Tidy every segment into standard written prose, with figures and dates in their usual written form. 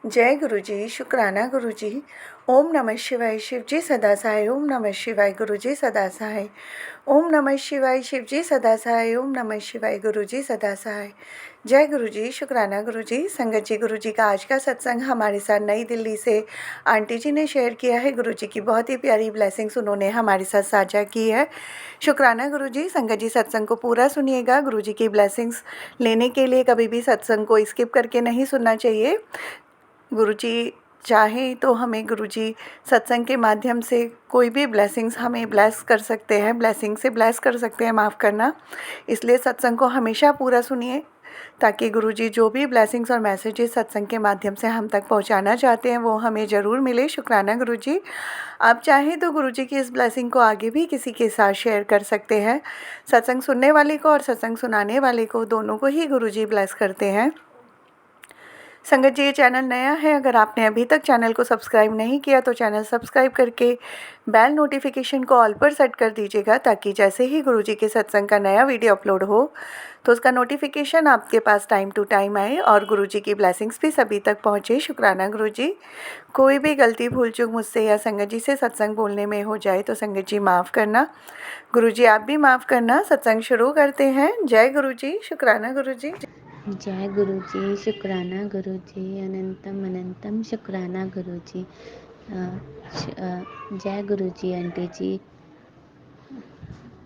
जय गुरु जी, शुक्राना गुरु जी। ओम नमः शिवाय, शिव जी सदा सहाय। ओम नमः शिवाय, गुरु जी सदा सहाय। ओम नमः शिवाय, शिव जी सदा सहाय। ओम नमः शिवाय, गुरु जी सदा सहाय। जय गुरु जी, शुक्राना गुरु जी। संगत जी, गुरु जी का आज का सत्संग हमारे साथ नई दिल्ली से आंटी जी ने शेयर किया है। गुरु जी की बहुत ही प्यारी ब्लेसिंग्स उन्होंने हमारे साथ साझा की है। शुक्राना गुरु जी। संगत जी, सत्संग को पूरा सुनिएगा। गुरु जी की ब्लेसिंग्स लेने के लिए कभी भी सत्संग को स्किप करके नहीं सुनना चाहिए। गुरुजी चाहे तो हमें गुरुजी सत्संग के माध्यम से कोई भी ब्लेसिंग्स हमें ब्लेस कर सकते हैं, ब्लेसिंग से ब्लेस कर सकते हैं, माफ़ करना। इसलिए सत्संग को हमेशा पूरा सुनिए ताकि गुरुजी जो भी ब्लेसिंग्स और मैसेजेस सत्संग के माध्यम से हम तक पहुंचाना चाहते हैं वो हमें ज़रूर मिले। शुक्राना गुरुजी। आप चाहें तो गुरुजी की इस ब्लेसिंग को आगे भी किसी के साथ शेयर कर सकते हैं। सत्संग सुनने वाले को और सत्संग सुनाने वाले को दोनों को ही गुरुजी ब्लेस करते हैं। संगत जी, ये चैनल नया है। अगर आपने अभी तक चैनल को सब्सक्राइब नहीं किया तो चैनल सब्सक्राइब करके बेल नोटिफिकेशन को ऑल पर सेट कर दीजिएगा ताकि जैसे ही गुरुजी के सत्संग का नया वीडियो अपलोड हो तो उसका नोटिफिकेशन आपके पास टाइम टू टाइम आए और गुरुजी की ब्लेसिंग्स भी सभी तक पहुँचे। शुक्राना गुरुजी। कोई भी गलती भूल चूक मुझसे या संगत जी से सत्संग बोलने में हो जाए तो संगत जी माफ़ करना। गुरुजी आप भी माफ़ करना। सत्संग शुरू करते हैं। जय गुरुजी, शुक्राना गुरुजी। जय गुरु जी, शुक्राना गुरु जी, अनंतम अनंतम शुक्राना गुरु जी। जय गुरु जी।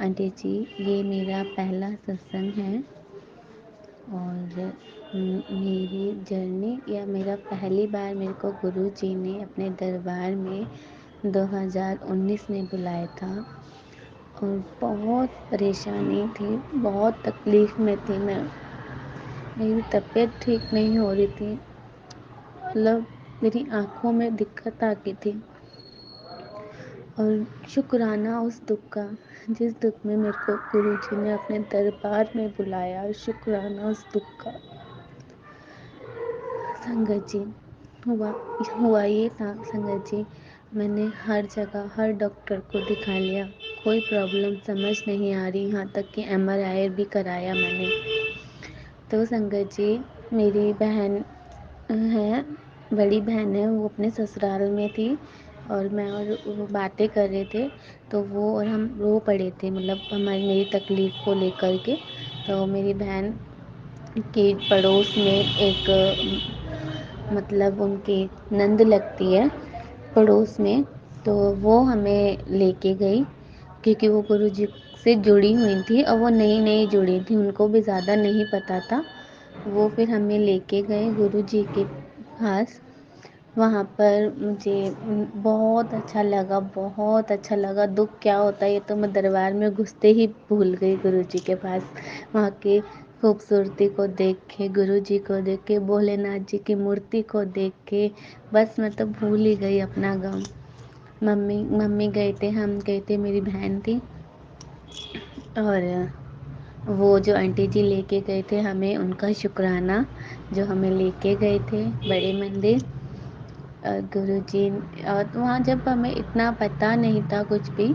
आंटी जी, ये मेरा पहला सत्संग है और मेरी जर्नी या मेरा पहली बार मेरे को गुरु जी ने अपने दरबार में 2019 में बुलाया था और बहुत परेशानी थी, बहुत तकलीफ़ में थी मैं। मेरी तबीयत ठीक नहीं हो रही थी, मतलब मेरी आँखों में दिक्कत आ गई थी और शुक्राना उस दुख का जिस दुख में मेरे को गुरुजी ने अपने दरबार में बुलाया, और शुक्राना उस दुख का। संगत जी, हुआ ये था संगत जी, मैंने हर जगह हर डॉक्टर को दिखा लिया, कोई प्रॉब्लम समझ नहीं आ रही, यहाँ तक कि MRI भी कराया मैंने। तो संगत जी, मेरी बहन है, बड़ी बहन है, वो अपने ससुराल में थी और मैं और वो बातें कर रहे थे तो वो और हम रो पड़े थे, मतलब हमारी मेरी तकलीफ़ को लेकर के। तो मेरी बहन के पड़ोस में एक मतलब उनकी नंद लगती है पड़ोस में, तो वो हमें लेके गई क्योंकि वो गुरुजी से जुड़ी हुई थी और वो नई जुड़ी थी, उनको भी ज़्यादा नहीं पता था। वो फिर हमें लेके गए गुरुजी के पास। वहाँ पर मुझे बहुत अच्छा लगा, बहुत अच्छा लगा। दुःख क्या होता है ये तो मैं दरबार में घुसते ही भूल गई गुरुजी के पास। वहाँ की खूबसूरती को देख के, गुरुजी को देख के, भोलेनाथ जी की मूर्ति को देख के बस मैं तो भूल ही गई अपना गम। मम्मी गए थे, हम गए थे, मेरी बहन थी और वो जो आंटी जी लेके गए थे हमें, उनका शुक्राना जो हमें लेके गए थे बड़े मंदिर गुरुजी। और वहाँ जब हमें इतना पता नहीं था कुछ भी,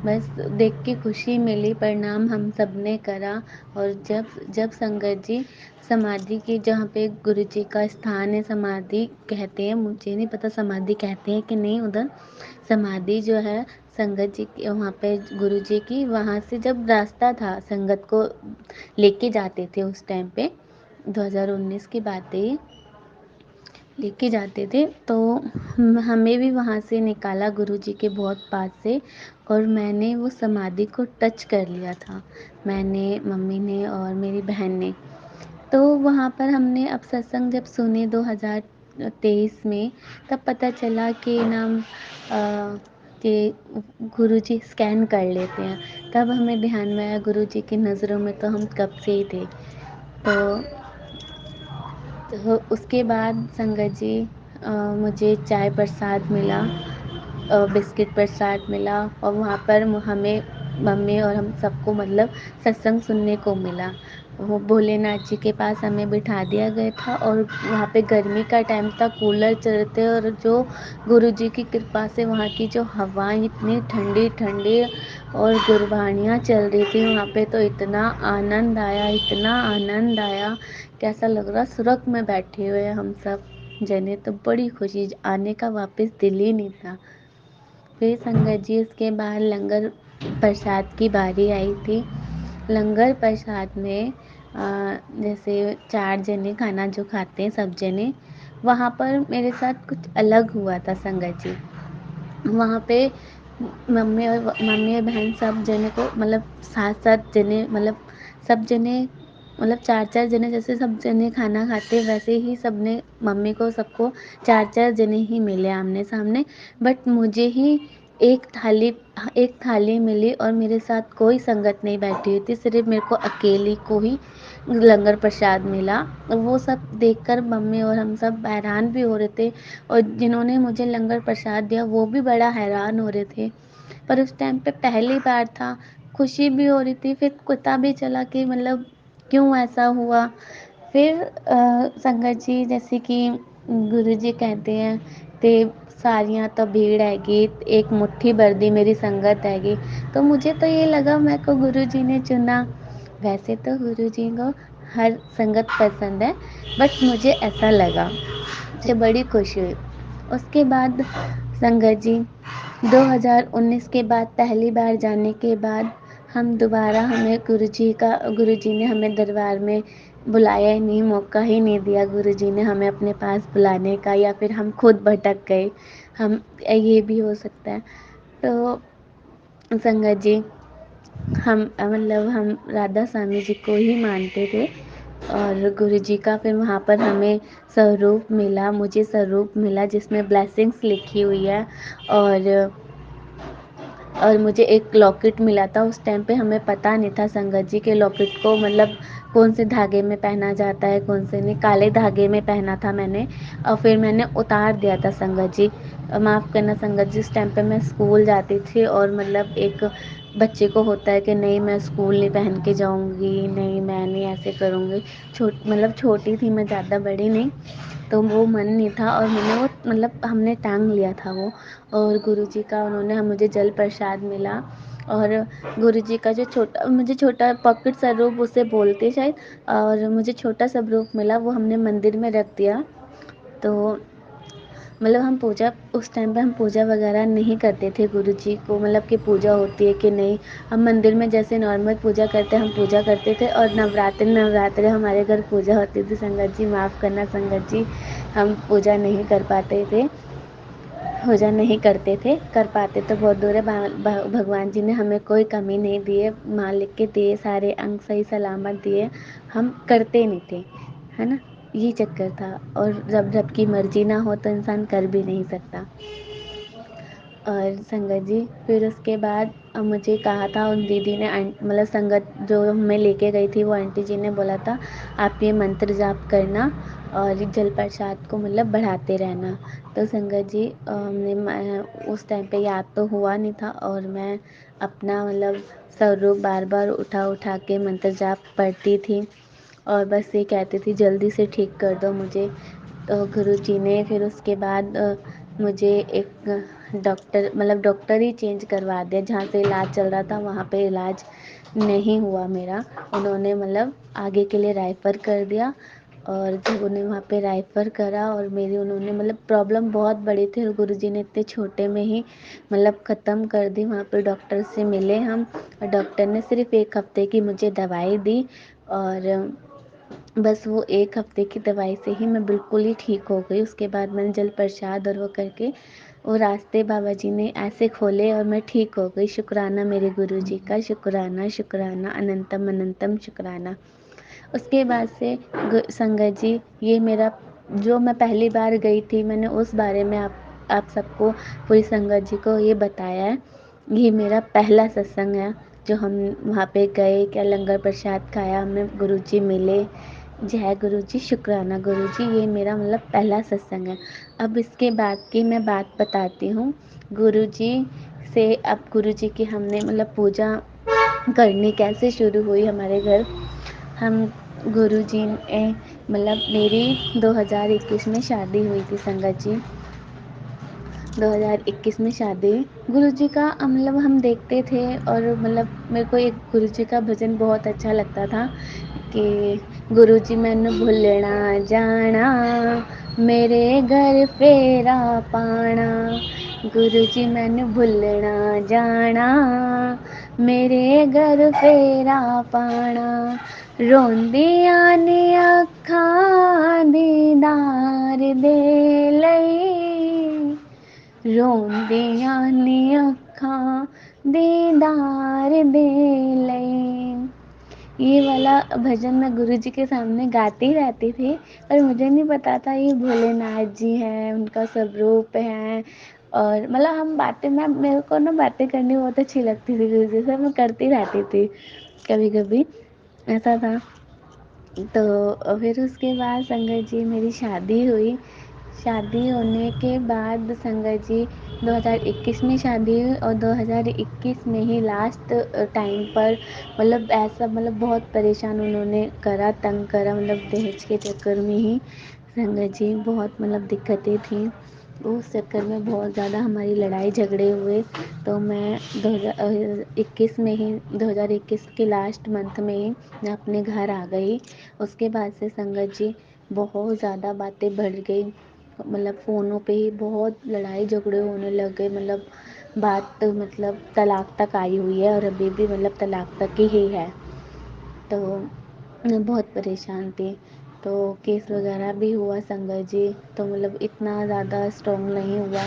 बस देख के खुशी मिली, प्रणाम हम सब ने करा। और जब संगत जी समाधि की, जहाँ पे गुरुजी का स्थान है, समाधि कहते हैं, मुझे नहीं पता समाधि कहते हैं कि नहीं, उधर समाधि जो है संगत जी की, वहाँ पे गुरुजी की, वहाँ से जब रास्ता था संगत को लेके जाते थे उस टाइम पे, 2019 की बात है ये, लेके जाते थे तो हमें भी वहाँ से निकाला गुरुजी के बहुत पास से और मैंने वो समाधि को टच कर लिया था, मैंने, मम्मी ने और मेरी बहन ने। तो वहाँ पर हमने अब सत्संग जब सुने 2023 में, तब पता चला कि नाम कि गुरुजी स्कैन कर लेते हैं। तब हमें ध्यान में आया गुरुजी की नज़रों में तो हम कब से ही थे। तो उसके बाद संगत जी मुझे चाय प्रसाद मिला, बिस्किट प्रसाद मिला और वहाँ पर हमें, मम्मी और हम सबको, मतलब सत्संग सुनने को मिला। वो भोलेनाथ जी के पास हमें बिठा दिया गया था और वहाँ पे गर्मी का टाइम था, कूलर चल रहे थे और जो गुरुजी की कृपा से वहाँ की जो हवाएं इतनी ठंडी ठंडी और गुरबानियाँ चल रही थी वहाँ पे, तो इतना आनंद आया, इतना आनंद आया, कैसा लग रहा स्वर्ग में बैठे हुए हम सब। जने तो बड़ी खुशी, आने का वापस दिल ही नहीं था। फिर संगत जी उसके बाद लंगर प्रसाद की बारी आई थी। लंगर प्रसाद में जैसे 4 जने खाना जो खाते हैं सब जने, वहाँ पर मेरे साथ कुछ अलग हुआ था संगत जी। वहाँ पे मम्मी और बहन सब जने को मतलब 7-7 जने मतलब सब जने मतलब 4-4 जने जैसे सब जने खाना खाते वैसे ही सबने मम्मी को सबको 4-4 जने ही मिले आमने-सामने। बट मुझे ही एक थाली एक थाली मिली और मेरे साथ कोई संगत नहीं बैठी हुई थी, सिर्फ़ मेरे को अकेली को ही लंगर प्रसाद मिला। और वो सब देखकर मम्मी और हम सब हैरान भी हो रहे थे और जिन्होंने मुझे लंगर प्रसाद दिया वो भी बड़ा हैरान हो रहे थे। पर उस टाइम पे पहली बार था, खुशी भी हो रही थी, फिर पता भी चला कि मतलब क्यों ऐसा हुआ। फिर संगत जी जैसे कि गुरुजी कहते हैं ते सारियां तो भीड़ हैगी, एक मुट्ठी भर दी मेरी संगत हैगी। तो मुझे तो ये लगा मेरे को गुरुजी ने चुना। वैसे तो गुरुजी को हर संगत पसंद है, बट मुझे ऐसा लगा, मुझे बड़ी खुशी हुई। उसके बाद संगत जी 2019 के बाद पहली बार जाने के बाद हम दोबारा हमें गुरुजी ने हमें दरबार में बुलाया ही नहीं, मौका ही नहीं दिया गुरुजी ने हमें अपने पास बुलाने का, या फिर हम खुद भटक गए, हम ये भी हो सकता है। तो संगत जी हम मतलब हम राधा स्वामी जी को ही मानते थे और गुरुजी का फिर वहाँ पर हमें स्वरूप मिला, मुझे स्वरूप मिला जिसमें ब्लेसिंग्स लिखी हुई है। और मुझे एक लॉकेट मिला था। उस टाइम पे हमें पता नहीं था संगत जी के लॉकेट को मतलब कौन से धागे में पहना जाता है कौन से नहीं, काले धागे में पहना था मैंने और फिर मैंने उतार दिया था संगत जी। माफ़ करना संगत जी, उस टाइम पे मैं स्कूल जाती थी और मतलब एक बच्चे को होता है कि नहीं मैं स्कूल नहीं पहन के जाऊँगी, नहीं मैं नहीं ऐसे करूँगी। मतलब छोटी थी मैं, ज़्यादा बड़ी नहीं। तो वो मन नहीं था और मैंने वो मतलब हमने टांग लिया था वो। और गुरुजी का उन्होंने मुझे जल प्रसाद मिला। और गुरुजी का जो मुझे छोटा पॉकेट स्वरूप उसे बोलते शायद, और मुझे छोटा स्वरूप मिला वो हमने मंदिर में रख दिया। तो मतलब हम पूजा उस टाइम पे हम पूजा वगैरह नहीं करते थे गुरुजी को, मतलब कि पूजा होती है कि नहीं। हम मंदिर में जैसे नॉर्मल पूजा करते हैं हम पूजा करते थे, और नवरात्रे हमारे घर पूजा होती थी संगत जी, माफ़ करना संगत जी, हम पूजा नहीं कर पाते थे, पूजा नहीं करते थे, कर पाते तो बहुत दूर है। भगवान जी ने हमें कोई कमी नहीं दी है, मालिक के दिए सारे अंग सही सलामत दिए, हम करते नहीं थे, है ना। ये चक्कर था। और जब जब की मर्जी ना हो तो इंसान कर भी नहीं सकता। और संगत जी फिर उसके बाद मुझे कहा था उन दीदी ने, मतलब संगत जो हमें लेके गई थी वो आंटी जी ने बोला था आप ये मंत्र जाप करना और जल प्रसाद को मतलब बढ़ाते रहना। तो संगत जी उस टाइम पे याद तो हुआ नहीं था और मैं अपना मतलब स्वरूप बार बार उठा उठा के मंत्र जाप पढ़ती थी और बस ये कहती थी जल्दी से ठीक कर दो मुझे। तो गुरुजी ने फिर उसके बाद मुझे एक डॉक्टर ही चेंज करवा दिया, जहाँ से इलाज चल रहा था वहाँ पे इलाज नहीं हुआ मेरा। उन्होंने मतलब आगे के लिए रेफ़र कर दिया। और जब उन्हें वहाँ पे रेफ़र करा और मेरी उन्होंने मतलब प्रॉब्लम बहुत बड़ी थी और गुरुजी ने इतने छोटे में ही मतलब ख़त्म कर दी। वहाँ पे डॉक्टर से मिले हम और डॉक्टर ने सिर्फ़ 1 हफ़्ते की मुझे दवाई दी और बस वो 1 हफ़्ते की दवाई से ही मैं बिल्कुल ही ठीक हो गई। उसके बाद मैंने जल प्रसाद और वो करके वो रास्ते बाबा जी ने ऐसे खोले और मैं ठीक हो गई। शुक्राना मेरे गुरुजी का, शुक्राना शुक्राना अनंतम अनंतम शुक्राना। उसके बाद से संगत जी ये मेरा जो मैं पहली बार गई थी मैंने उस बारे में आप सबको पूरी संगत जी को ये बताया है। ये मेरा पहला सत्संग है जो हम वहाँ पे गए, क्या लंगर प्रसाद खाया, हमें गुरुजी मिले। जय गुरुजी, शुक्राना गुरुजी, ये मेरा मतलब पहला सत्संग है। अब इसके बाद की मैं बात बताती हूँ। गुरुजी से अब गुरुजी की हमने मतलब पूजा करनी कैसे शुरू हुई हमारे घर। हम गुरुजी ने मतलब मेरी 2021 में शादी हुई थी संगत जी। 2021 में शादी हुई। गुरुजी का मतलब हम देखते थे और मतलब मेरे को एक गुरुजी का भजन बहुत अच्छा लगता था कि गुरुजी मैनू भुलना जाना, मेरे घर फेरा पाना, गुरु जी मैनू भुलना जाना, मेरे घर फेरा पाना, रोंदियां ने अखां दीदार दे लई, रोंदियां ने अखां दीदार दे लई। ये वाला भजन मैं गुरु जी के सामने गाती रहती थी, पर मुझे नहीं पता था ये भोलेनाथ जी हैं, उनका स्वरूप है। और मतलब हम बातें, मैं मेरे को ना बातें करनी बहुत अच्छी लगती थी गुरु जी से, मैं करती रहती थी कभी कभी, ऐसा था। तो फिर उसके बाद संगत जी मेरी शादी हुई। शादी होने के बाद संगत जी 2021 में शादी हुई, और 2021 में ही लास्ट टाइम पर मतलब ऐसा, मतलब बहुत परेशान उन्होंने करा, तंग करा, मतलब दहेज के चक्कर में ही संगत जी बहुत मतलब दिक्कतें थी। उस चक्कर में बहुत ज़्यादा हमारी लड़ाई झगड़े हुए। तो मैं 2021 में ही, 2021 के लास्ट मंथ में ही मैं अपने घर आ गई। उसके बाद से संगत जी बहुत ज़्यादा बातें बढ़ गई, मतलब फ़ोनों पे ही बहुत लड़ाई झगड़े होने लग गए, मतलब बात मतलब तलाक तक आई हुई है, और अभी भी मतलब तलाक तक ही है। तो मैं बहुत परेशान थी। तो केस वगैरह भी हुआ संगत जी, तो मतलब इतना ज़्यादा स्ट्रॉन्ग नहीं हुआ,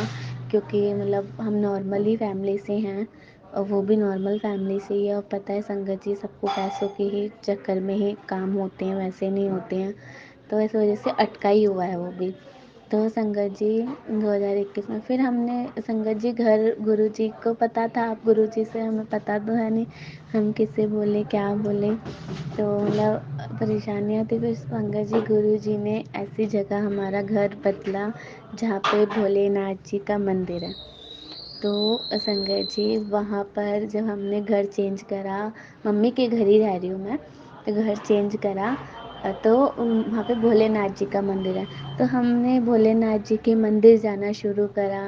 क्योंकि मतलब हम नॉर्मली फैमिली से हैं, और वो भी नॉर्मल फैमिली से ही है। और पता है संगत जी, सबको पैसों के ही चक्कर में ही काम होते हैं, वैसे नहीं होते हैं। तो इस वजह से अटका ही हुआ है वो भी। तो संगत जी 2021 में फिर हमने संगत जी घर, गुरु जी को पता था, अब गुरु जी से हमें पता तो है नहीं हम किससे बोले क्या बोले, तो मतलब परेशानियाँ थी। फिर संगत जी गुरु जी ने ऐसी जगह हमारा घर बदला जहाँ पे भोलेनाथ जी का मंदिर है। तो संगत जी वहाँ पर जब हमने घर चेंज करा, मम्मी के घर ही रह रही हूँ मैं, तो घर चेंज करा, तो वहाँ पे भोलेनाथ जी का मंदिर है। तो हमने भोलेनाथ जी के मंदिर जाना शुरू करा,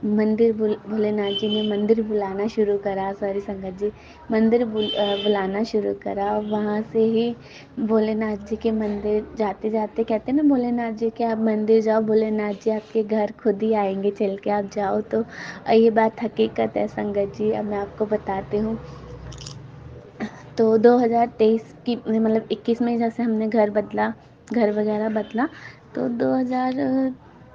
भोलेनाथ जी ने मंदिर बुलाना शुरू करा, सॉरी संगत जी, मंदिर बुलाना शुरू करा। वहाँ से ही भोलेनाथ जी के मंदिर जाते जाते कहते हैं ना, भोलेनाथ जी के आप मंदिर जाओ, भोलेनाथ जी आपके घर खुद ही आएंगे चल के, आप जाओ। तो ये बात हकीकत है संगत जी, अब मैं आपको बताती हूँ। तो 2023 की मतलब 21 में जैसे हमने घर बदला, घर वगैरह बदला, तो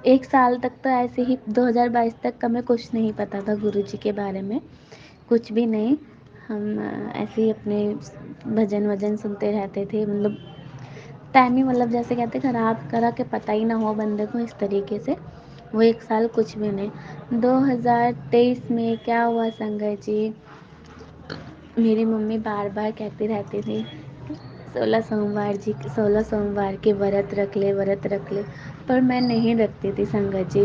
1 साल तक तो ऐसे ही, 2022 तक हमें कुछ नहीं पता था गुरु जी के बारे में, कुछ भी नहीं। हम ऐसे ही अपने भजन वजन सुनते रहते थे, मतलब टाइम ही मतलब जैसे कहते खराब करा के पता ही ना हो बंदे को, इस तरीके से। वो 1 साल कुछ भी नहीं। 2023 में क्या हुआ संगत जी, मेरी मम्मी बार बार कहती रहती थी 16 सोमवार के व्रत रख ले, व्रत रख ले, पर मैं नहीं रखती थी संगत जी।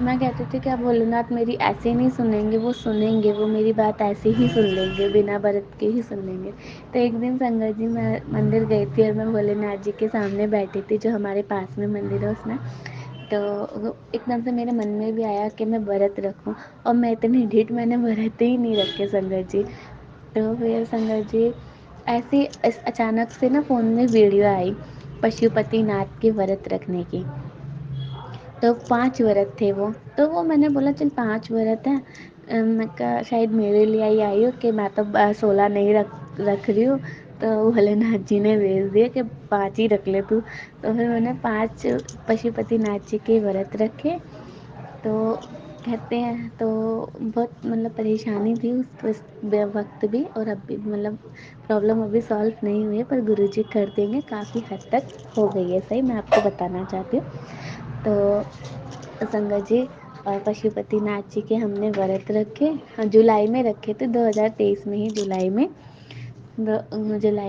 मैं कहती थी क्या भोलेनाथ मेरी ऐसे नहीं सुनेंगे, वो सुनेंगे, वो मेरी बात ऐसे ही सुन लेंगे, बिना व्रत के ही सुन लेंगे। तो एक दिन संगत जी मैं मंदिर गई थी, और मैं भोलेनाथ जी के सामने बैठी थी, जो हमारे पास में मंदिर है उसमें। तो एकदम से मेरे मन में भी आया कि मैं व्रत रखूं, और मैं इतनी ढीठ, मैंने व्रत ही नहीं रखे संगत जी। तो फिर संगत जी ऐसे अचानक से ना फ़ोन में वीडियो आई पशुपतिनाथ के व्रत रखने की। तो 5 व्रत थे वो, तो वो मैंने बोला चल 5 व्रत हैं, मैं कहा शायद मेरे लिए ही आई हो, कि मैं तो 16 नहीं रख रही हूँ। तो भोलेनाथ जी ने भेज दिया कि 5 ही रख ले तू। तो फिर मैंने 5 पशुपतिनाथ जी के व्रत रखे। तो कहते हैं, तो बहुत मतलब परेशानी थी उस वक्त भी, और अभी मतलब प्रॉब्लम अभी सॉल्व नहीं हुई है, पर गुरुजी कर देंगे, काफ़ी हद तक हो गई है सही, मैं आपको बताना चाहती हूँ। तो संगत जी पशुपतिनाथ जी के हमने व्रत रखे, हाँ जुलाई में रखे थे, 2023 में ही जुलाई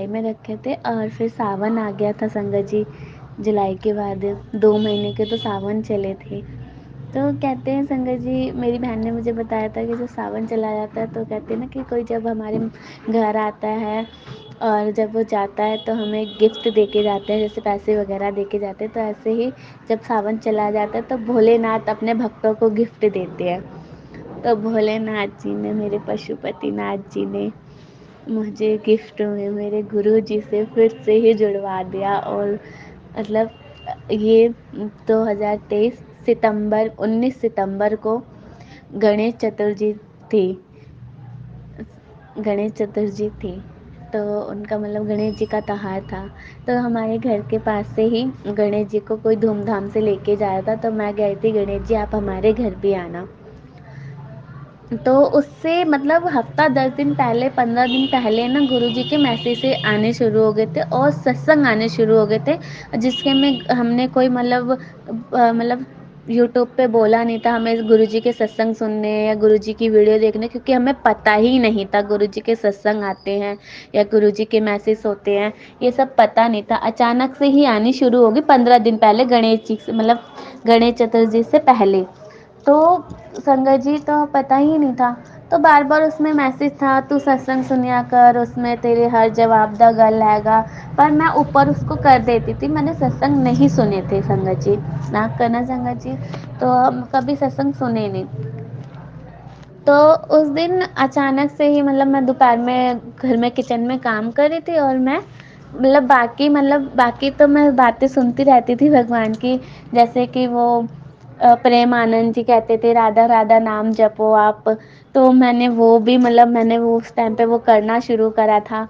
में रखे थे। और फिर सावन आ गया था संगत जी, जुलाई के बाद 2 महीने के तो सावन चले थे। तो कहते हैं संगत जी, मेरी बहन ने मुझे बताया था कि जब सावन चला जाता है, तो कहते हैं ना कि कोई जब हमारे घर आता है, और जब वो जाता है तो हमें गिफ्ट दे के जाते हैं, जैसे पैसे वगैरह दे के जाते हैं। तो ऐसे ही जब सावन चला जाता है तो भोलेनाथ अपने भक्तों को गिफ्ट देते हैं। तो भोलेनाथ जी ने, मेरे पशुपतिनाथ जी ने मुझे गिफ्ट में मेरे गुरु जी से फिर से ही जुड़वा दिया, और मतलब ये 2023 सितंबर 19 सितंबर को गणेश चतुर्थी थी। गणेश चतुर्थी थी, तो उनका मतलब गणेश जी का त्योहार था। तो हमारे घर के पास से ही गणेश जी को कोई धूमधाम से लेके जाया था, तो मैं गई थी, गणेश जी आप हमारे घर भी आना। तो उससे मतलब हफ्ता 10 दिन पहले 15 दिन पहले ना गुरुजी के मैसेज से आने शुरू हो गए थे और सत्संग आने शुरू हो गए थे, जिसके में हमने कोई मतलब यूट्यूब पे बोला नहीं था हमें गुरुजी के सत्संग सुनने या गुरुजी की वीडियो देखने, क्योंकि हमें पता ही नहीं था गुरुजी के सत्संग आते हैं या गुरुजी के मैसेज होते हैं, ये सब पता नहीं था। अचानक से ही आनी शुरू होगी 15 दिन पहले, गणेश जी से मतलब गणेश चतुर्थी से पहले। तो संगत जी तो पता ही नहीं था, तो बार बार उसमें मैसेज था तू सत्संग सुनिया कर, उसमें तेरे हर जवाब दा गल आएगा, पर मैं ऊपर उसको कर देती थी, मैंने सत्संग नहीं सुने थे संगत जी, ना करना संगत जी, तो हम कभी सत्संग सुने नहीं। तो उस दिन अचानक से ही मतलब मैं दोपहर में घर में किचन में काम कर रही थी और मैं बाकी तो मैं बातें सुनती रहती थी भगवान की, जैसे कि वो प्रेम आनंद जी कहते थे राधा राधा नाम जपो आप, तो मैंने वो उस टाइम पे वो करना शुरू करा था।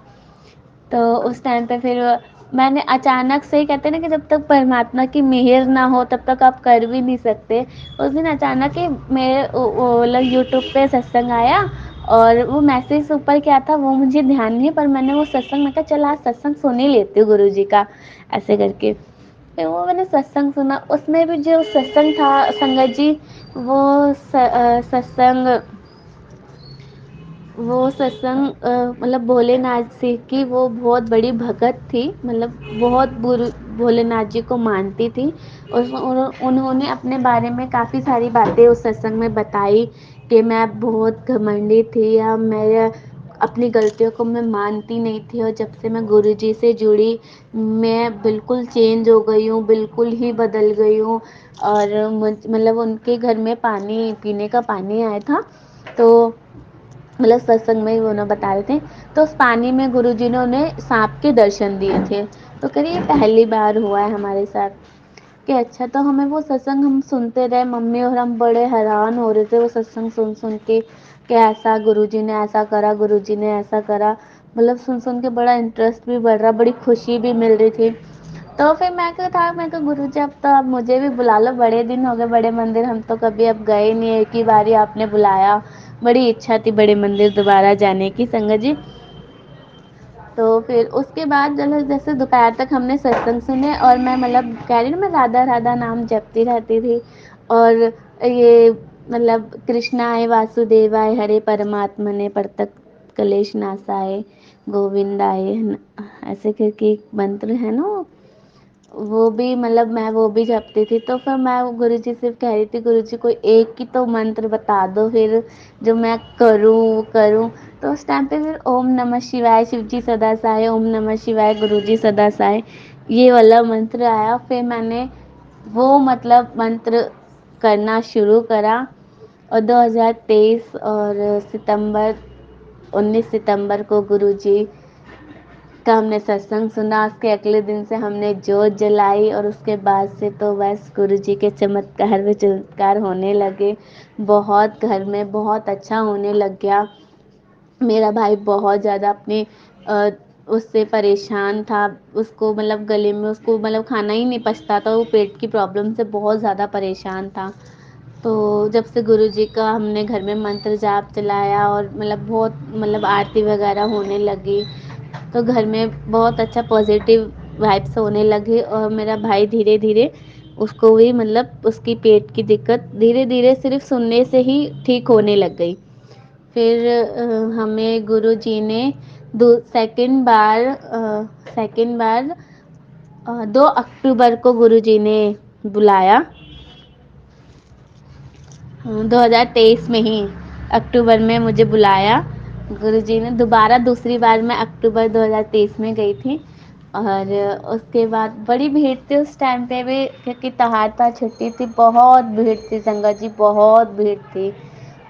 तो उस टाइम पे फिर मैंने अचानक से ही, कहते हैं ना कि जब तक परमात्मा की मेहर ना हो तब तक आप कर भी नहीं सकते। उस दिन अचानक ही मेरे मतलब यूट्यूब पे सत्संग आया और वो मैसेज ऊपर क्या था वो मुझे ध्यान नहीं है, पर मैंने वो सत्संग, मैं कहा चल आज सत्संग सुन ही लेती हूँ गुरु जी का, ऐसे करके फिर वो मैंने सत्संग सुना। उसमें भी जो सत्संग था संगत जी, वो सत्संग मतलब भोलेनाथ जी की वो बहुत बड़ी भगत थी, मतलब बहुत भोलेनाथ जी को मानती थी। उन्होंने अपने बारे में काफ़ी सारी बातें उस सत्संग में बताई कि मैं बहुत घमंडी थी या मैं अपनी गलतियों को मैं मानती नहीं थी, और जब से मैं गुरुजी से जुड़ी मैं बिल्कुल चेंज हो गई हूँ, बिल्कुल ही बदल गई हूँ। और मतलब उनके घर में पानी पीने का पानी आया था, तो मतलब सत्संग में वो ना बता रहे थे, तो उस पानी में गुरुजी ने उन्हें सांप के दर्शन दिए थे। तो कह रही ये पहली बार हुआ है हमारे साथ कि अच्छा। तो हमें वो सत्संग हम सुनते रहे मम्मी और हम बड़े हैरान हो रहे थे वो सत्संग सुन सुन के कि ऐसा गुरुजी ने ऐसा करा, गुरुजी ने ऐसा करा, मतलब सुन सुन के बड़ा इंटरेस्ट भी बढ़ रहा, बड़ी खुशी भी मिल रही थी। तो फिर मैं कहा गुरुजी अब तो आप मुझे भी बुला लो, बड़े दिन हो गए बड़े मंदिर हम तो कभी अब गए नहीं, एक ही बारी आपने बुलाया, बड़ी इच्छा थी बड़े मंदिर दोबारा जाने की संगत जी। तो फिर उसके बाद जैसे दोपहर तक हमने सत्संग सुने और मैं मतलब कह रही ना मैं राधा राधा नाम जपती रहती थी, और ये मतलब कृष्णाय वासुदेवाय हरे परमात्मने परतक कलेश नासाय गोविंदाय ऐसे करके एक मंत्र है ना, वो भी मतलब मैं वो भी जपती थी। तो फिर मैं गुरुजी से कह रही थी गुरुजी कोई एक ही तो मंत्र बता दो फिर जो मैं करूँ। तो उस टाइम पे फिर ओम नमः शिवाय शिवजी सदा सहाय, ओम नमः शिवाय गुरुजी सदा सहाय, ये वाला मंत्र आया। फिर मैंने वो मतलब मंत्र करना शुरू करा, और 2023 और 19 सितंबर को गुरुजी का हमने सत्संग सुना, उसके अगले दिन से हमने जोत जलाई, और उसके बाद से तो बस गुरुजी के चमत्कार पे चमत्कार होने लगे, बहुत घर में बहुत अच्छा होने लग गया। मेरा भाई बहुत ज़्यादा अपने उससे परेशान था, उसको मतलब गले में उसको मतलब खाना ही नहीं पचता था, वो पेट की प्रॉब्लम से बहुत ज़्यादा परेशान था। तो जब से गुरुजी का हमने घर में मंत्र जाप चलाया और मतलब बहुत मतलब आरती वगैरह होने लगी, तो घर में बहुत अच्छा पॉजिटिव वाइब्स होने लगे, और मेरा भाई धीरे धीरे उसको भी मतलब उसकी पेट की दिक्कत धीरे धीरे सिर्फ सुनने से ही ठीक होने लग गई। फिर हमें गुरुजी ने सेकंड बार 2 अक्टूबर को गुरुजी ने बुलाया, 2023 में ही अक्टूबर में मुझे बुलाया गुरुजी ने दोबारा, दूसरी बार मैं अक्टूबर 2023 में गई थी। और उसके बाद बड़ी भीड़ थी उस टाइम पे भी, क्योंकि त्योहार था, छुट्टी थी, बहुत भीड़ थी संगत जी, बहुत भीड़ थी,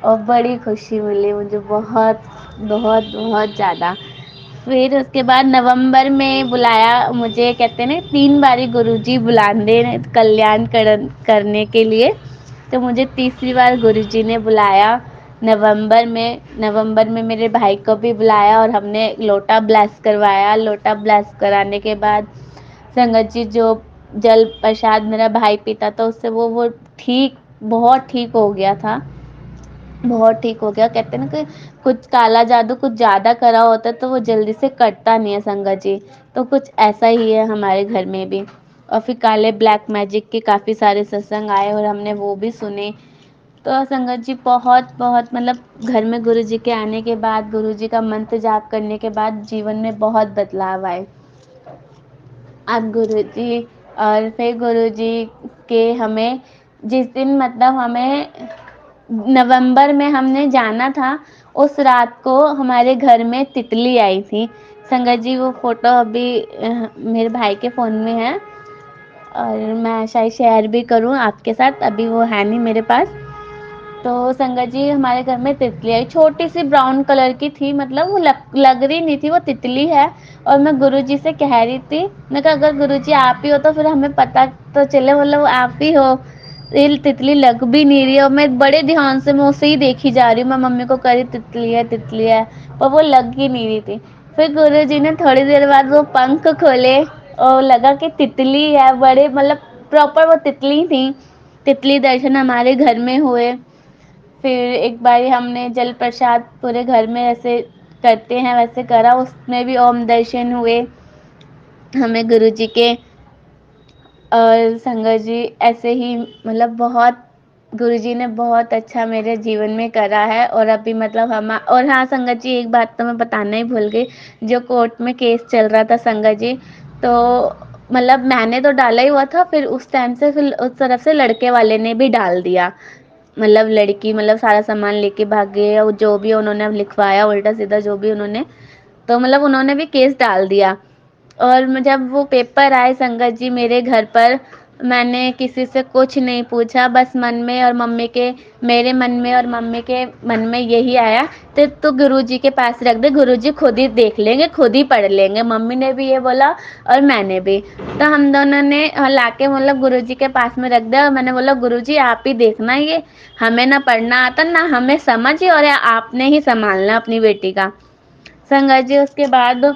और बड़ी खुशी मिली मुझे बहुत बहुत बहुत ज़्यादा। फिर उसके बाद नवंबर में बुलाया मुझे, कहते हैं ना 3 बारी गुरुजी बुलाते हैं कल्याण करने के लिए। तो मुझे तीसरी बार गुरुजी ने बुलाया नवंबर में मेरे भाई को भी बुलाया और हमने लोटा ब्लेस करवाया। लोटा ब्लेस कराने के बाद संगत जी जो जल प्रसाद मेरा भाई पीता था उससे वो ठीक, बहुत ठीक हो गया था, बहुत ठीक हो गया। कहते हैं ना कि कुछ काला जादू कुछ ज़्यादा करा होता है तो वो जल्दी से कटता नहीं है संगत जी, तो कुछ ऐसा ही है हमारे घर में भी। और फिर काले ब्लैक मैजिक के काफ़ी सारे सत्संग आए और हमने वो भी सुने। तो संगत जी बहुत बहुत मतलब घर में गुरुजी के आने के बाद, गुरुजी का मंत्र जाप करने के बाद जीवन में बहुत बदलाव आए। अब गुरुजी और फिर गुरुजी के हमें जिस दिन मतलब हमें नवंबर में हमने जाना था, उस रात को हमारे घर में तितली आई थी। संगत जी वो फ़ोटो अभी मेरे भाई के फ़ोन में है और मैं शायद शेयर भी करूँ आपके साथ, अभी वो है नहीं मेरे पास। तो संगत जी हमारे घर में तितली आई, छोटी सी ब्राउन कलर की थी, मतलब वो लग रही नहीं थी वो तितली है। और मैं गुरुजी से कह रही थी, मैं कहा अगर गुरुजी आप ही हो तो फिर हमें पता तो चले, मतलब आप ही हो। ये तितली लग भी नहीं रही है और मैं बड़े ध्यान से मैं उसे ही देखी जा रही हूँ, मैं मम्मी को कह रही तितली है, पर वो लग ही नहीं रही थी। फिर गुरुजी ने थोड़ी देर बाद वो पंख खोले और लगा कि तितली है, बड़े मतलब प्रॉपर वो तितली थी। तितली दर्शन हमारे घर में हुए। फिर एक बारी हमने जल प्रसाद पूरे घर में ऐसे करते हैं वैसे करा, उसमें भी ओम दर्शन हुए हमें गुरुजी के। और संगत जी ऐसे ही मतलब बहुत गुरुजी ने बहुत अच्छा मेरे जीवन में करा है। और अभी मतलब हम और हाँ संगत जी एक बात तो मैं बताना ही भूल गई, जो कोर्ट में केस चल रहा था संगत जी, तो मतलब मैंने तो डाला ही हुआ था, फिर उस टाइम से फिर उस तरफ से लड़के वाले ने भी डाल दिया, मतलब लड़की मतलब सारा सामान लेके भाग गए और जो भी उन्होंने लिखवाया उल्टा सीधा जो भी उन्होंने, तो मतलब उन्होंने भी केस डाल दिया। और जब वो पेपर आए संगत जी मेरे घर पर, मैंने किसी से कुछ नहीं पूछा, बस मन में और मम्मी के, मेरे मन में और मम्मी के मन में यही आया, तो गुरुजी के पास रख दे, गुरुजी खुद ही देख लेंगे, खुद ही पढ़ लेंगे। मम्मी ने भी ये बोला और मैंने भी, तो हम दोनों ने लाके मतलब गुरुजी के पास में रख दिया और मैंने बोला गुरुजी आप ही देखना, ये हमें ना पढ़ना आता ना हमें समझ, और आपने ही संभालना अपनी बेटी का। संगत जी उसके बाद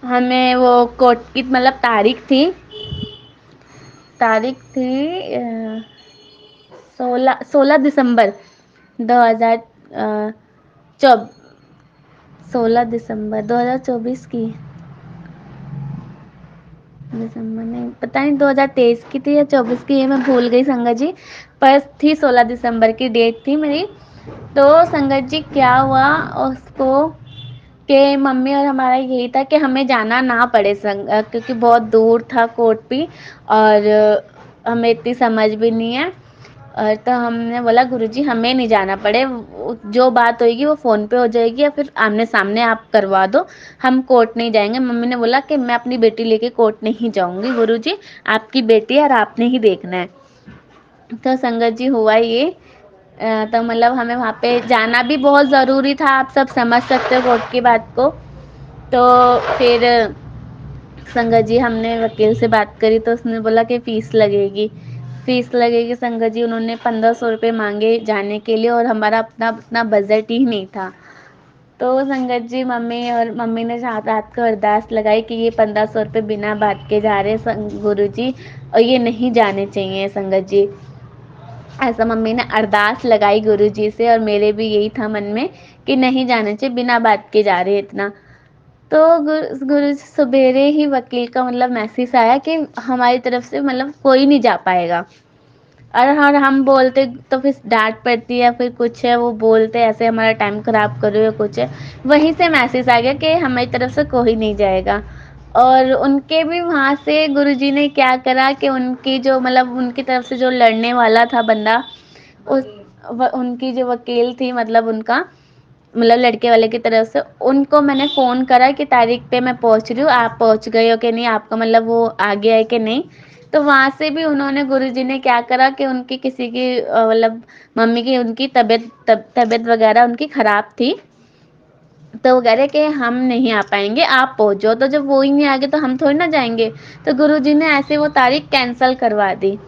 हमें वो कोर्ट की मतलब तारीख थी 16 दिसंबर 2000 चौब 16 दिसंबर 2024 की, दिसंबर नहीं पता नहीं 2023 की थी या 24 की, ये मैं भूल गई संगत जी, पर थी 16 दिसंबर की डेट थी मेरी। तो संगत जी क्या हुआ उसको कि मम्मी और हमारा यही था कि हमें जाना ना पड़े क्योंकि बहुत दूर था कोर्ट भी और हमें इतनी समझ भी नहीं है। और तो हमने बोला गुरुजी हमें नहीं जाना पड़े, जो बात होएगी वो फ़ोन पे हो जाएगी या फिर आमने सामने आप करवा दो, हम कोर्ट नहीं जाएंगे। मम्मी ने बोला कि मैं अपनी बेटी लेके कोर्ट नहीं जाऊंगी गुरुजी, आपकी बेटी है और आपने ही देखना है। तो संगत जी हुआ ये, तो मतलब हमें वहाँ पे जाना भी बहुत ज़रूरी था, आप सब समझ सकते हो कोर्ट की बात को। तो फिर संगत जी हमने वकील से बात करी तो उसने बोला कि फ़ीस लगेगी संगत जी। उन्होंने 1500 रुपये मांगे जाने के लिए और हमारा अपना बजट ही नहीं था। तो संगत जी मम्मी ने रात को अरदास लगाई कि ये 1500 रुपये बिना बात के जा रहे गुरु जी, और ये नहीं जाने चाहिए संगत जी। ऐसा मम्मी ने अरदास लगाई गुरुजी से और मेरे भी यही था मन में कि नहीं जाने चाहिए, बिना बात के जा रहे इतना। तो गुरु सवेरे ही वकील का मतलब मैसेज आया कि हमारी तरफ से मतलब कोई नहीं जा पाएगा। और हम बोलते तो फिर डांट पड़ती है, फिर कुछ है वो बोलते ऐसे हमारा टाइम खराब करो या कुछ है, वहीं से मैसेज आ गया कि हमारी तरफ से कोई नहीं जाएगा। और उनके भी वहाँ से गुरुजी ने क्या करा कि उनकी जो मतलब उनकी तरफ से जो लड़ने वाला था बंदा, उस उनकी जो वकील थी मतलब उनका मतलब लड़के वाले की तरफ से, उनको मैंने फ़ोन करा कि तारीख पे मैं पहुँच रही हूँ, आप पहुँच गए हो कि नहीं, आपका मतलब वो आ गया है कि नहीं। तो वहाँ से भी उन्होंने गुरुजी ने क्या करा कि उनकी किसी की मतलब मम्मी की उनकी तबीयत वगैरह उनकी ख़राब थी, तो वो कह रहे कि हम नहीं आ पाएंगे, आप पहुँच जाओ। तो जब वो ही नहीं आगे तो हम थोड़ी ना जाएंगे। तो गुरुजी ने ऐसे वो तारीख कैंसिल करवा दी।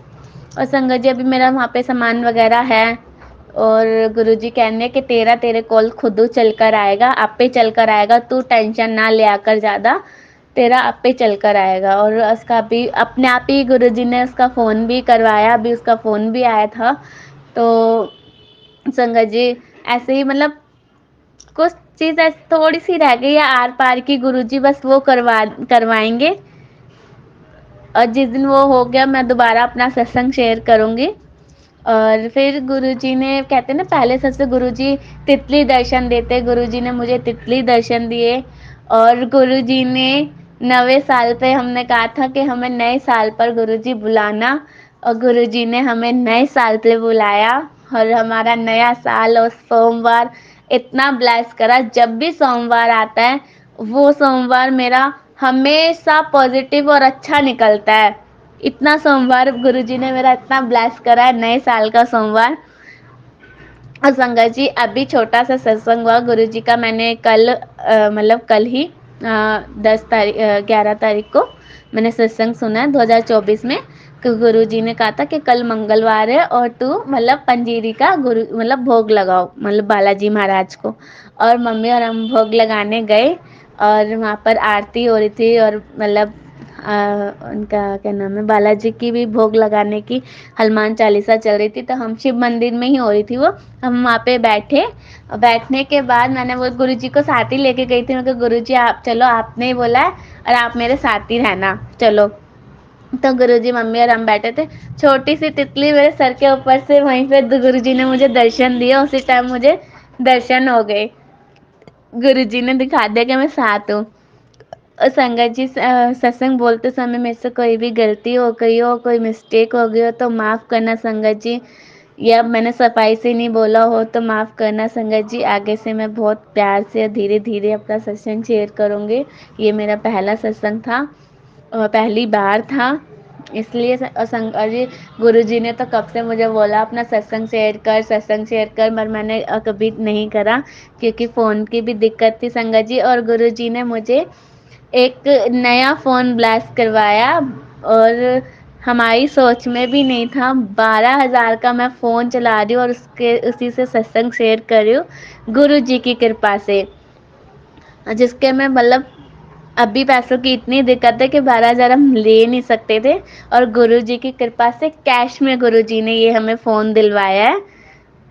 और संगत जी, अभी मेरा वहाँ पे सामान वगैरह है और गुरुजी कहने कि तेरे कॉल खुद चल कर आएगा, आपे चल कर आएगा, तू टेंशन ना ले आकर ज़्यादा, तेरा आपे चल कर आएगा। और उसका भी अपने आप ही गुरुजी ने उसका फ़ोन भी करवाया, अभी उसका फ़ोन भी आया था। तो संगत जी, ऐसे ही मतलब कुछ चीज़ ऐसी थोड़ी सी रह गई है आर पार की, गुरुजी बस वो करवाएंगे। और जिस दिन वो हो गया मैं दोबारा अपना सत्संग शेयर करूंगी। और फिर गुरुजी ने कहते हैं ना, पहले सबसे गुरुजी तितली दर्शन देते, गुरुजी ने मुझे तितली दर्शन दिए। और गुरुजी ने नवे साल पे हमने कहा था कि हमें नए साल पर गुरुजी बुलाना, और गुरुजी ने हमें नए साल पे बुलाया। और हमारा नया साल और सोमवार इतना ब्लेस करा, जब भी सोमवार आता है वो सोमवार मेरा हमेशा पॉजिटिव और अच्छा निकलता है। इतना सोमवार गुरुजी ने मेरा इतना ब्लेस करा है, नए साल का सोमवार। और संगत जी, अभी छोटा सा सत्संग हुआ गुरुजी का, मैंने कल मतलब कल ही 11 तारीख को मैंने सत्संग सुना है 2024 में। कि गुरुजी ने कहा था कि कल मंगलवार है और तू मतलब पंजीरी का गुरु मतलब भोग लगाओ, मतलब बालाजी महाराज को। और मम्मी और हम भोग लगाने गए और वहाँ पर आरती हो रही थी, और मतलब उनका क्या नाम है, बालाजी की भी भोग लगाने की हनुमान चालीसा चल रही थी। तो हम शिव मंदिर में ही हो रही थी वो, हम वहाँ पे बैठे। और बैठने के बाद मैंने वो गुरुजी को साथ ही लेके गई थी। मैं कहा गुरुजी आप चलो, आपने ही बोला है और आप मेरे साथ ही रहना, चलो। तो गुरुजी, मम्मी और हम बैठे थे। छोटी सी तितली मेरे सर के ऊपर से वहीं पे गुरुजी ने मुझे दर्शन दिया, उसी टाइम मुझे दर्शन हो गए। गुरुजी ने दिखा दिया कि मैं साथ हूँ। और संगत जी, सत्संग बोलते समय मेरे से कोई भी गलती हो गई हो, कोई मिस्टेक हो गई हो तो माफ़ करना संगत जी, या मैंने सफाई से नहीं बोला हो तो माफ़ करना संगत जी। आगे से मैं बहुत प्यार से और धीरे धीरे अपना सत्संग शेयर करूँगी। ये मेरा पहला सत्संग था और पहली बार था, इसलिए संगत जी, गुरुजी ने तो कब से मुझे बोला अपना सत्संग शेयर कर, सत्संग शेयर कर, पर मैंने कभी नहीं करा क्योंकि फ़ोन की भी दिक्कत थी संगत जी। और गुरुजी ने मुझे एक नया फ़ोन ब्लेस करवाया, और हमारी सोच में भी नहीं था। 12,000 का मैं फ़ोन चला रही हूँ और उसी से सत्संग शेयर कर रही हूँ, गुरु जी की कृपा से। जिसके में मतलब अभी पैसों की इतनी दिक्कत है कि 12,000 हम ले नहीं सकते थे, और गुरु जी की कृपा से कैश में गुरु जी ने ये हमें फ़ोन दिलवाया है।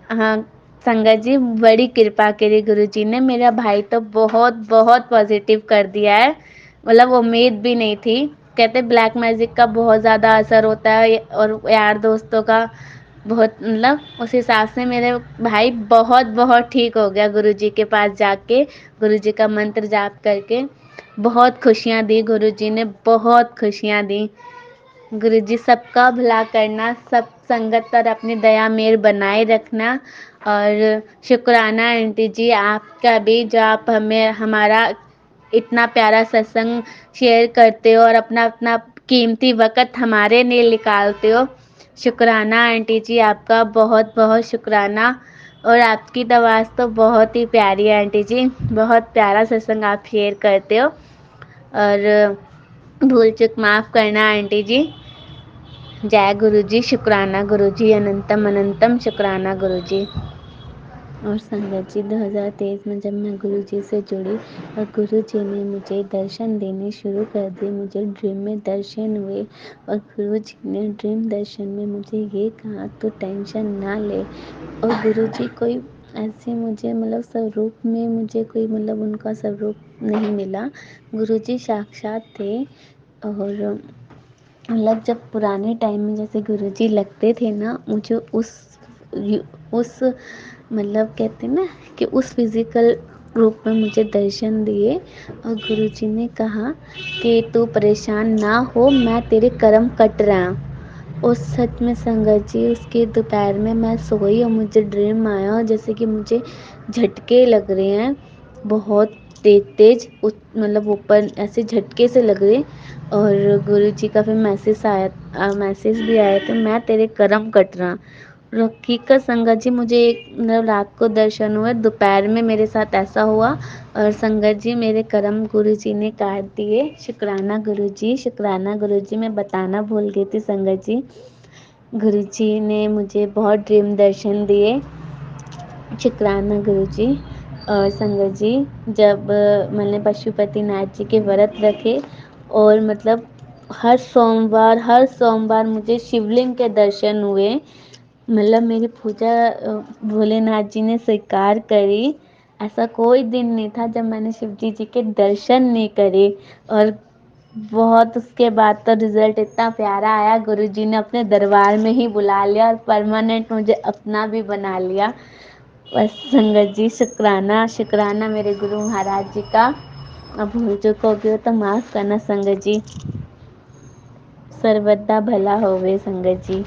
हाँ संगत जी, बड़ी कृपा करी गुरुजी ने। मेरा भाई तो बहुत बहुत पॉजिटिव कर दिया है, मतलब उम्मीद भी नहीं थी। कहते ब्लैक मैजिक का बहुत ज़्यादा असर होता है और यार दोस्तों का बहुत, मतलब उस हिसाब से मेरे भाई बहुत बहुत ठीक हो गया गुरुजी के पास जाके, गुरुजी का मंत्र जाप करके। बहुत खुशियाँ दी गुरुजी ने, बहुत खुशियाँ दी। गुरुजी, सबका भला करना, सब संगत पर अपनी दया मेहर बनाए रखना। और शुक्राना आंटी जी आपका भी, जो आप हमें हमारा इतना प्यारा सत्संग शेयर करते हो और अपना अपना कीमती वक़्त हमारे लिए निकालते हो। शुक्राना आंटी जी, आपका बहुत बहुत शुक्राना। और आपकी तो आवाज़ तो बहुत ही प्यारी है आंटी जी, बहुत प्यारा सत्संग आप शेयर करते हो। और भूल चूक माफ़ करना आंटी जी। जय गुरु जी, शुक्राना गुरु जी, अनंतम अनंतम शुक्राना गुरु जी। और संगत जी, 2023 में जब मैं गुरु जी से जुड़ी और गुरु जी ने मुझे दर्शन देने शुरू कर दिए, मुझे ड्रीम में दर्शन हुए। और गुरु जी ने ड्रीम दर्शन में मुझे ये कहा, तो टेंशन ना ले। और गुरु जी कोई ऐसे मुझे मतलब स्वरूप में मुझे कोई मतलब उनका स्वरूप नहीं मिला, गुरु जी साक्षात थे। और मतलब जब पुराने टाइम में जैसे गुरुजी लगते थे ना, मुझे उस मतलब कहते हैं ना कि उस फिज़िकल रूप में मुझे दर्शन दिए। और गुरुजी ने कहा कि तू परेशान ना हो, मैं तेरे कर्म कट रहा हूँ। और सच में संगत जी, उसके दोपहर में मैं सोई और मुझे ड्रीम आया और जैसे कि मुझे झटके लग रहे हैं, बहुत तेज तेज मतलब ऊपर ऐसे झटके से लग रहे। और गुरुजी का फिर मैसेज भी आया था, मैं तेरे कर्म कट रहा। हकीकत संगत जी मुझे मतलब रात को दर्शन हुए, दोपहर में मेरे साथ ऐसा हुआ और संगत जी मेरे कर्म गुरु जी ने काट दिए। शुक्राना गुरु जी, शुक्राना गुरु जी। मैं बताना भूल गई थी संगत जी, गुरु जी ने मुझे बहुत ड्रीम दर्शन दिए। शुक्राना गुरु जी। और संगत जी जब मैंने पशुपतिनाथ जी के व्रत रखे और मतलब हर सोमवार मुझे शिवलिंग के दर्शन हुए। मतलब मेरी पूजा भोलेनाथ जी ने स्वीकार करी। ऐसा कोई दिन नहीं था जब मैंने शिव जी के दर्शन नहीं करे। और बहुत उसके बाद तो रिजल्ट इतना प्यारा आया, गुरुजी ने अपने दरबार में ही बुला लिया और परमानेंट मुझे अपना भी बना लिया। बस संगत जी शुक्राना शुक्राना मेरे गुरु महाराज जी का। अब भूल चुकोगे तो माफ करना संगत जी। सर्वदा भला होवे संगत जी।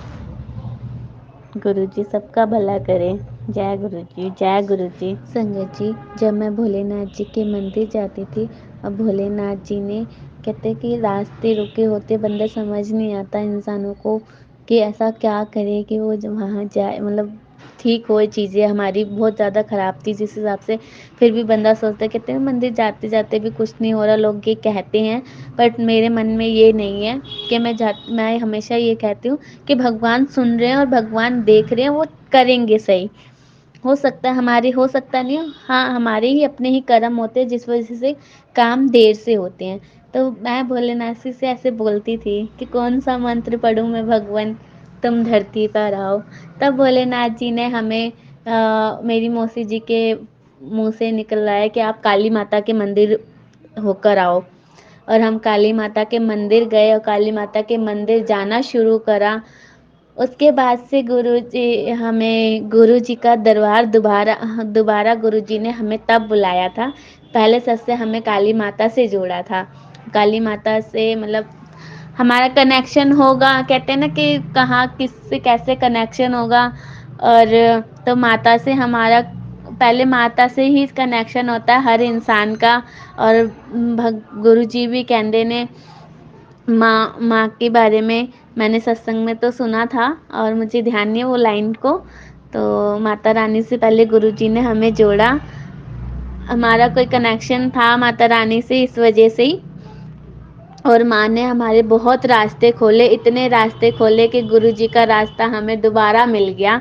गुरु जी सबका भला करे। जय गुरु जी, जय गुरु जी। संगत जी जब मैं भोलेनाथ जी के मंदिर जाती थी, अब भोलेनाथ जी ने कहते कि रास्ते रुके होते, बंदा समझ नहीं आता इंसानों को कि ऐसा क्या करे कि वो जब वहाँ जाए, मतलब ठीक हो। चीज़ें हमारी बहुत ज़्यादा ख़राब थी जिस हिसाब से, फिर भी बंदा सोचता है, कहते हैं मंदिर जाते जाते भी कुछ नहीं हो रहा, लोग ये कहते हैं। बट मेरे मन में ये नहीं है कि मैं हमेशा ये कहती हूँ कि भगवान सुन रहे हैं और भगवान देख रहे हैं, वो करेंगे सही। हो सकता है हमारे, हो सकता नहीं, हाँ हमारे ही अपने ही कर्म होते हैं जिस वजह से काम देर से होते हैं। तो मैं भोलेनाथ जी से ऐसे बोलती थी कि कौन सा मंत्र पढ़ूं मैं भगवान, तुम धरती पर आओ। तब भोलेनाथ जी ने हमें मेरी मौसी जी के मुंह से निकलवाया कि आप काली माता के मंदिर होकर आओ। और हम काली माता के मंदिर गए और काली माता के मंदिर जाना शुरू करा। उसके बाद से गुरुजी का दरबार दोबारा दोबारा गुरुजी ने हमें तब बुलाया था। पहले सबसे हमें काली माता से जोड़ा था। काली माता से मतलब हमारा कनेक्शन होगा, कहते हैं ना कि कहाँ किससे कैसे कनेक्शन होगा। और तो माता से हमारा पहले माता से ही कनेक्शन होता है हर इंसान का। और गुरुजी भी कहते ने माँ के बारे में मैंने सत्संग में तो सुना था और मुझे ध्यान नहीं है वो लाइन को। तो माता रानी से पहले गुरुजी ने हमें जोड़ा, हमारा कोई कनेक्शन था माता रानी से इस वजह से ही। और माँ ने हमारे बहुत रास्ते खोले, इतने रास्ते खोले कि गुरुजी का रास्ता हमें दोबारा मिल गया।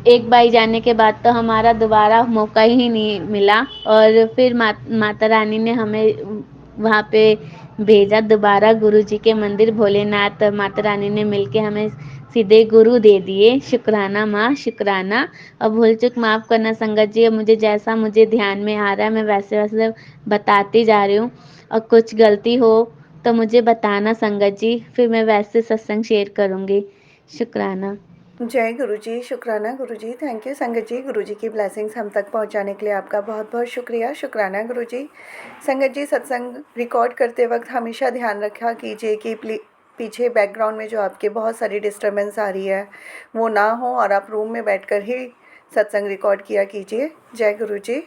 एक बार जाने के बाद तो हमारा दोबारा मौका ही नहीं मिला। और फिर माता रानी ने हमें वहाँ पे भेजा दोबारा गुरुजी के मंदिर। भोलेनाथ और माता रानी ने मिलके हमें सीधे गुरु दे दिए। शुक्राना माँ, शुक्राना। अब भूल चूक माफ़ करना संगत जी, मुझे जैसा मुझे ध्यान में आ रहा है मैं वैसे वैसे बताती जा रही हूँ। और कुछ गलती हो तो मुझे बताना संगत जी, फिर मैं वैसे सत्संग शेयर करूँगी। शुक्राना। जय गुरु जी, शुक्राना गुरु जी। थैंक यू संगत जी, गुरु जी की ब्लेसिंग्स हम तक पहुंचाने के लिए आपका बहुत बहुत शुक्रिया। शुक्राना गुरु जी। संगत जी सत्संग रिकॉर्ड करते वक्त हमेशा ध्यान रखा कीजिए कि पीछे बैकग्राउंड में जो आपके बहुत सारी डिस्टर्बेंस आ रही है वो ना हो और आप रूम में बैठकर ही सत्संग रिकॉर्ड किया कीजिए। जय गुरु जी।